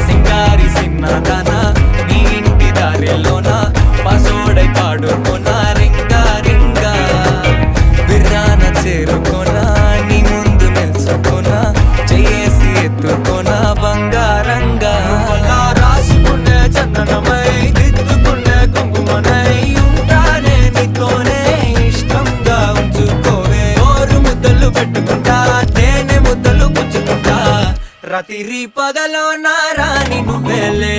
సింగారి సిన్నదాన నీ ఇంటి దారిలోన పసోడై పాడుకోనా రింగా రింగా బిర్రాన చేరుకోనా నీ ముందు నిల్చుకోనా చేసి ఎత్తుకోనా బంగారంగా రాసుకునే చందనమై దిద్దుకునే కుంకుమనై ఉంటానే నీతోనే ఇష్టంగా ఉంచుకోవే ఓరు ముద్దలు పెట్టుకుంటా తేనె ముద్దలు పుచ్చుకుంటా రాత్రి పగలో నా రాణి నువ్వేలే